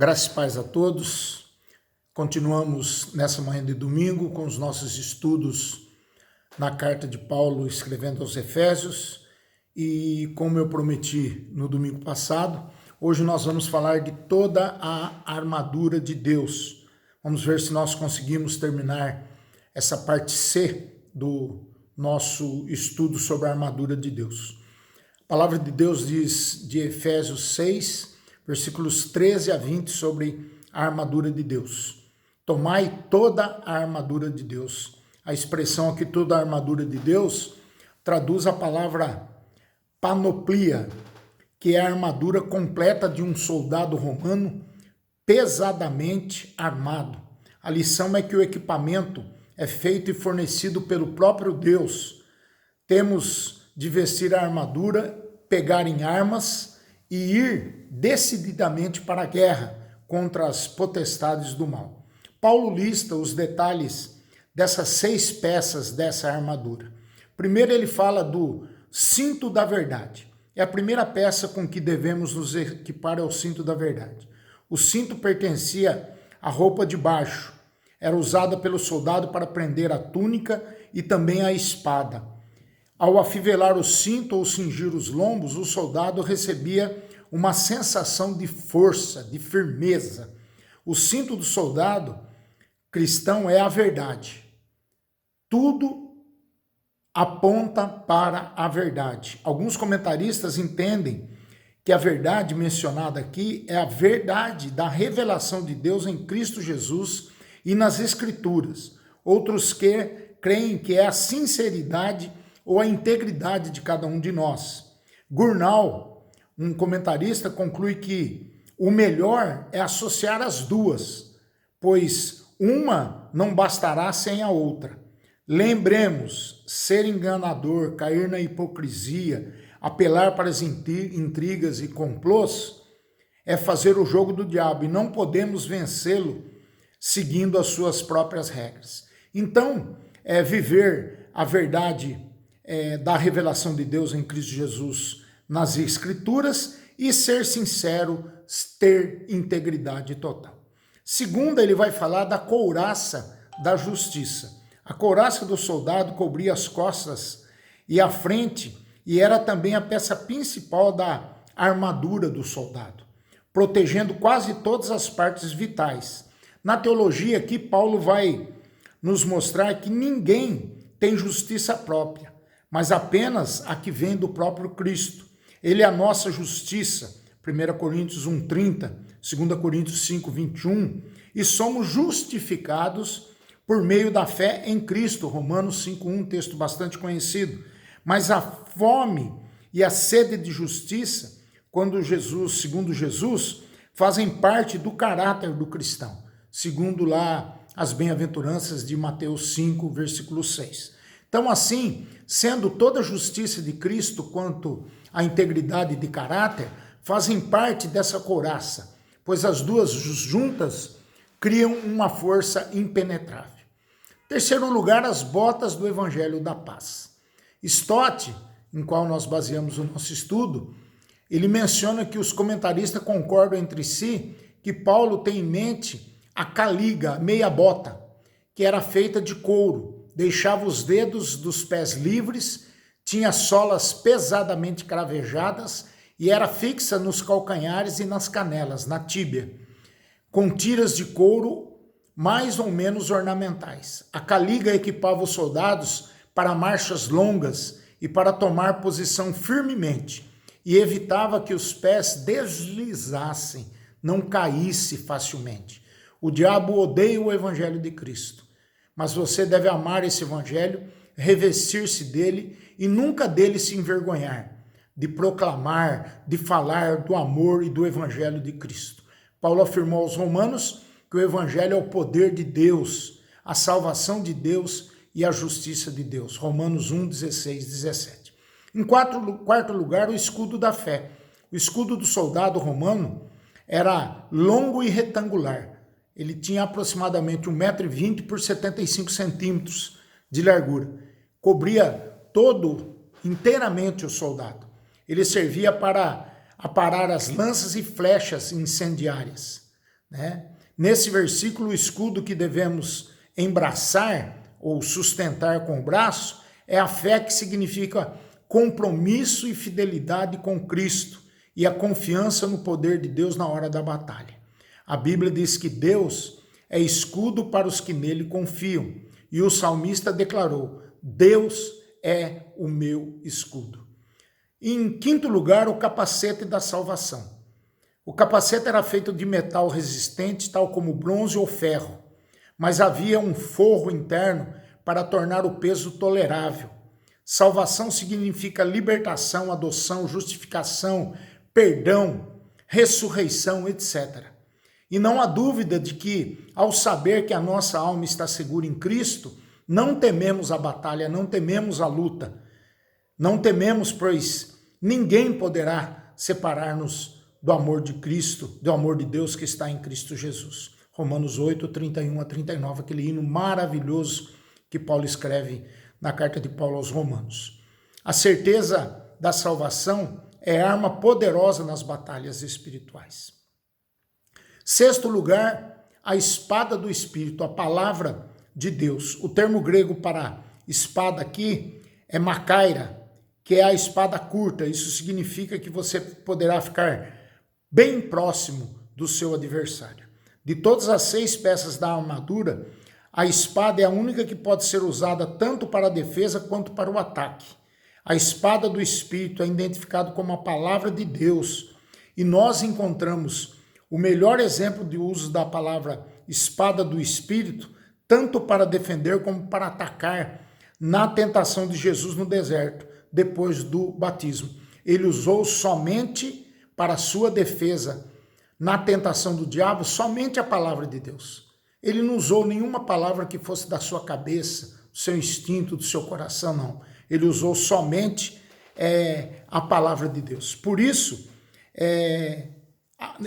Graças e paz a todos. Continuamos nessa manhã de domingo com os nossos estudos na carta de Paulo escrevendo aos Efésios e, como eu prometi no domingo passado, hoje nós vamos falar de toda a armadura de Deus. Vamos ver se nós conseguimos terminar essa parte C do nosso estudo sobre a armadura de Deus. A palavra de Deus diz de Efésios 6, versículos 13 a 20, sobre a armadura de Deus. Tomai toda a armadura de Deus. A expressão aqui, toda a armadura de Deus, traduz a palavra panoplia, que é a armadura completa de um soldado romano pesadamente armado. A lição é que o equipamento é feito e fornecido pelo próprio Deus. Temos de vestir a armadura, pegar em armas e ir decididamente para a guerra contra as potestades do mal. Paulo lista os detalhes dessas 6 peças dessa armadura. Primeiro ele fala do cinto da verdade. É a primeira peça com que devemos nos equipar, é o cinto da verdade. O cinto pertencia à roupa de baixo. Era usada pelo soldado para prender a túnica e também a espada. Ao afivelar o cinto ou cingir os lombos, o soldado recebia uma sensação de força, de firmeza. O cinto do soldado cristão é a verdade. Tudo aponta para a verdade. Alguns comentaristas entendem que a verdade mencionada aqui é a verdade da revelação de Deus em Cristo Jesus e nas Escrituras. Outros creem que é a sinceridade ou a integridade de cada um de nós. Gurnall, um comentarista, conclui que o melhor é associar as duas, pois uma não bastará sem a outra. Lembremos, ser enganador, cair na hipocrisia, apelar para as intrigas e complôs é fazer o jogo do diabo e não podemos vencê-lo seguindo as suas próprias regras. Então, viver a verdade da revelação de Deus em Cristo Jesus nas Escrituras e ser sincero, ter integridade total. Segunda, ele vai falar da couraça da justiça. A couraça do soldado cobria as costas e a frente e era também a peça principal da armadura do soldado, protegendo quase todas as partes vitais. Na teologia aqui, Paulo vai nos mostrar que ninguém tem justiça própria, mas apenas a que vem do próprio Cristo. Ele é a nossa justiça, 1 Coríntios 1,30, 2 Coríntios 5,21, e somos justificados por meio da fé em Cristo, Romanos 5,1, texto bastante conhecido. Mas a fome e a sede de justiça, segundo Jesus, fazem parte do caráter do cristão, segundo lá as bem-aventuranças de Mateus 5, versículo 6. Então, assim, sendo toda a justiça de Cristo quanto a integridade de caráter, fazem parte dessa couraça, pois as duas juntas criam uma força impenetrável. Terceiro lugar, as botas do Evangelho da Paz. Stott, em qual nós baseamos o nosso estudo, ele menciona que os comentaristas concordam entre si que Paulo tem em mente a caliga, meia bota, que era feita de couro, deixava os dedos dos pés livres, tinha solas pesadamente cravejadas e era fixa nos calcanhares e nas canelas, na tíbia, com tiras de couro mais ou menos ornamentais. A caliga equipava os soldados para marchas longas e para tomar posição firmemente e evitava que os pés deslizassem, não caísse facilmente. O diabo odeia o Evangelho de Cristo, mas você deve amar esse Evangelho, revestir-se dele e nunca dele se envergonhar, de proclamar, de falar do amor e do Evangelho de Cristo. Paulo afirmou aos Romanos que o Evangelho é o poder de Deus, a salvação de Deus e a justiça de Deus. Romanos 1, 16, 17. Em quarto lugar, o escudo da fé. O escudo do soldado romano era longo e retangular. Ele tinha aproximadamente 1,20 m por 75 centímetros de largura. Cobria inteiramente o soldado. Ele servia para aparar as lanças e flechas incendiárias. né? Nesse versículo, o escudo que devemos embraçar ou sustentar com o braço é a fé, que significa compromisso e fidelidade com Cristo e a confiança no poder de Deus na hora da batalha. A Bíblia diz que Deus é escudo para os que nele confiam, e o salmista declarou: Deus é o meu escudo. Em quinto lugar, o capacete da salvação. O capacete era feito de metal resistente, tal como bronze ou ferro, mas havia um forro interno para tornar o peso tolerável. Salvação significa libertação, adoção, justificação, perdão, ressurreição, etc. E não há dúvida de que, ao saber que a nossa alma está segura em Cristo, não tememos a batalha, não tememos a luta, não tememos, pois ninguém poderá separar-nos do amor de Cristo, do amor de Deus que está em Cristo Jesus. Romanos 8, 31 a 39, aquele hino maravilhoso que Paulo escreve na carta de Paulo aos Romanos. A certeza da salvação é arma poderosa nas batalhas espirituais. Sexto lugar, a espada do Espírito, a palavra de Deus. O termo grego para espada aqui é makaira, que é a espada curta. Isso significa que você poderá ficar bem próximo do seu adversário. De todas as 6 peças da armadura, a espada é a única que pode ser usada tanto para a defesa quanto para o ataque. A espada do Espírito é identificada como a palavra de Deus, e nós encontramos o melhor exemplo de uso da palavra espada do Espírito, tanto para defender como para atacar, na tentação de Jesus no deserto, depois do batismo. Ele usou somente para a sua defesa, na tentação do diabo, somente a palavra de Deus. Ele não usou nenhuma palavra que fosse da sua cabeça, do seu instinto, do seu coração, não. Ele usou somente a palavra de Deus. Por isso,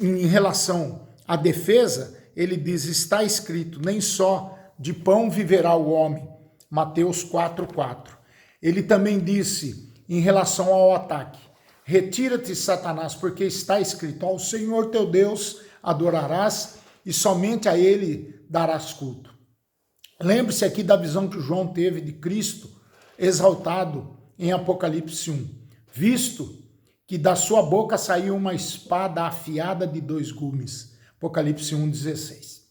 em relação à defesa, ele diz: está escrito, nem só de pão viverá o homem. Mateus 4:4. Ele também disse, em relação ao ataque: retira-te, Satanás, porque está escrito: ao Senhor teu Deus adorarás e somente a ele darás culto. Lembre-se aqui da visão que João teve de Cristo exaltado em Apocalipse 1, visto que da sua boca saiu uma espada afiada de 2 gumes. Apocalipse 1:16.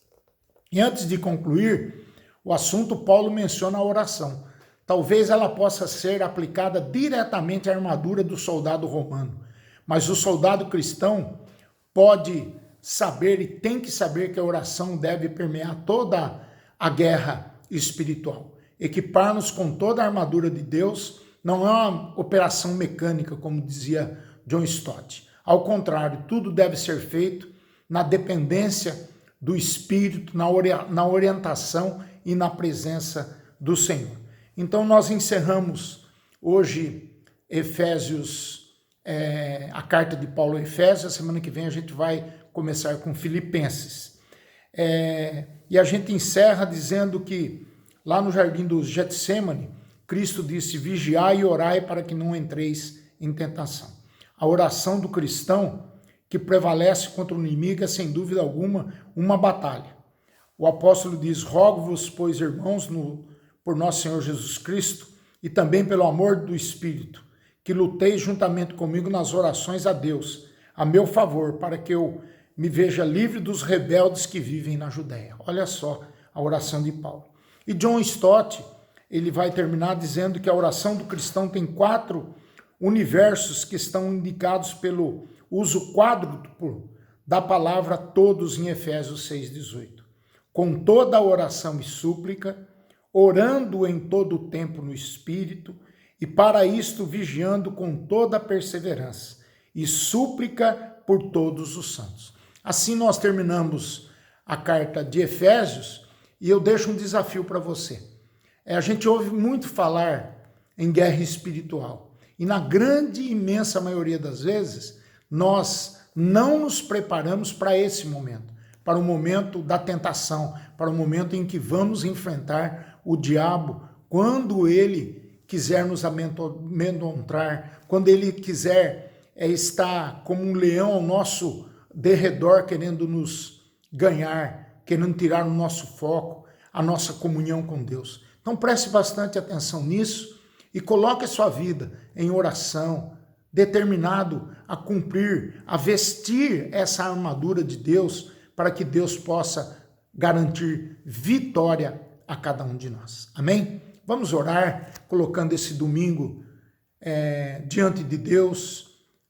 E antes de concluir o assunto, Paulo menciona a oração. Talvez ela possa ser aplicada diretamente à armadura do soldado romano, mas o soldado cristão pode saber e tem que saber que a oração deve permear toda a guerra espiritual. Equipar-nos com toda a armadura de Deus não é uma operação mecânica, como dizia John Stott. Ao contrário, tudo deve ser feito na dependência do Espírito, na orientação e na presença do Senhor. Então nós encerramos hoje Efésios, a carta de Paulo a Efésios. A semana que vem a gente vai começar com Filipenses. E a gente encerra dizendo que lá no jardim do Getsêmani, Cristo disse: vigiai e orai para que não entreis em tentação. A oração do cristão que prevalece contra o inimigo é, sem dúvida alguma, uma batalha. O apóstolo diz: rogo-vos, pois, irmãos, por nosso Senhor Jesus Cristo e também pelo amor do Espírito, que luteis juntamente comigo nas orações a Deus, a meu favor, para que eu me veja livre dos rebeldes que vivem na Judéia. Olha só a oração de Paulo. E John Stott, ele vai terminar dizendo que a oração do cristão tem 4 universos que estão indicados pelo uso quádruplo da palavra todos em Efésios 6:18. Com toda a oração e súplica, orando em todo o tempo no Espírito, e para isto vigiando com toda a perseverança e súplica por todos os santos. Assim nós terminamos a carta de Efésios, e eu deixo um desafio para você. A gente ouve muito falar em guerra espiritual, e na grande e imensa maioria das vezes, nós não nos preparamos para esse momento, para o momento da tentação, para o momento em que vamos enfrentar o diabo, quando ele quiser nos amedrontar, quando ele quiser estar como um leão ao nosso derredor, querendo nos ganhar, querendo tirar o nosso foco, a nossa comunhão com Deus. Então preste bastante atenção nisso e coloque a sua vida em oração, determinado a cumprir, a vestir essa armadura de Deus, para que Deus possa garantir vitória a cada um de nós. Amém? Vamos orar, colocando esse domingo diante de Deus,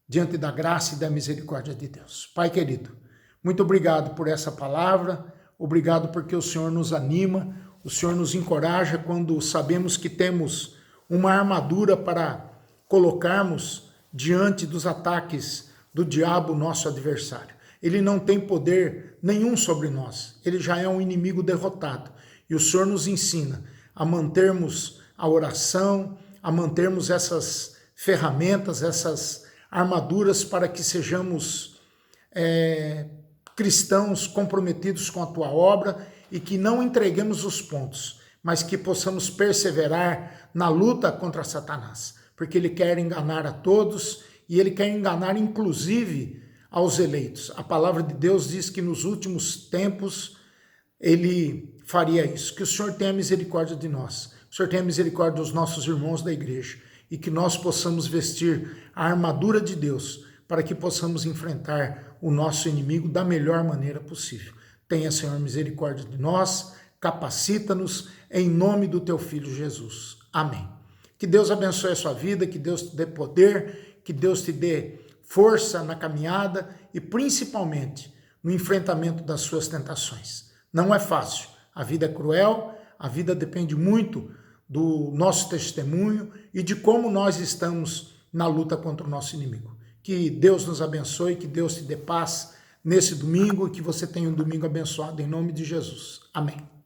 diante da graça e da misericórdia de Deus. Pai querido, muito obrigado por essa palavra, obrigado porque o Senhor nos anima, o Senhor nos encoraja quando sabemos que temos uma armadura para colocarmos diante dos ataques do diabo, nosso adversário. Ele não tem poder nenhum sobre nós, ele já é um inimigo derrotado. E o Senhor nos ensina a mantermos a oração, a mantermos essas ferramentas, essas armaduras para que sejamos cristãos comprometidos com a tua obra e que não entreguemos os pontos, mas que possamos perseverar na luta contra Satanás, porque ele quer enganar a todos e ele quer enganar inclusive aos eleitos. A palavra de Deus diz que nos últimos tempos ele faria isso. Que o Senhor tenha misericórdia de nós, que o Senhor tenha misericórdia dos nossos irmãos da igreja e que nós possamos vestir a armadura de Deus para que possamos enfrentar o nosso inimigo da melhor maneira possível. Tenha, Senhor, misericórdia de nós, capacita-nos em nome do teu Filho Jesus. Amém. Que Deus abençoe a sua vida, que Deus te dê poder, que Deus te dê força na caminhada e principalmente no enfrentamento das suas tentações. Não é fácil, a vida é cruel, a vida depende muito do nosso testemunho e de como nós estamos na luta contra o nosso inimigo. Que Deus nos abençoe, que Deus te dê paz nesse domingo e que você tenha um domingo abençoado em nome de Jesus. Amém.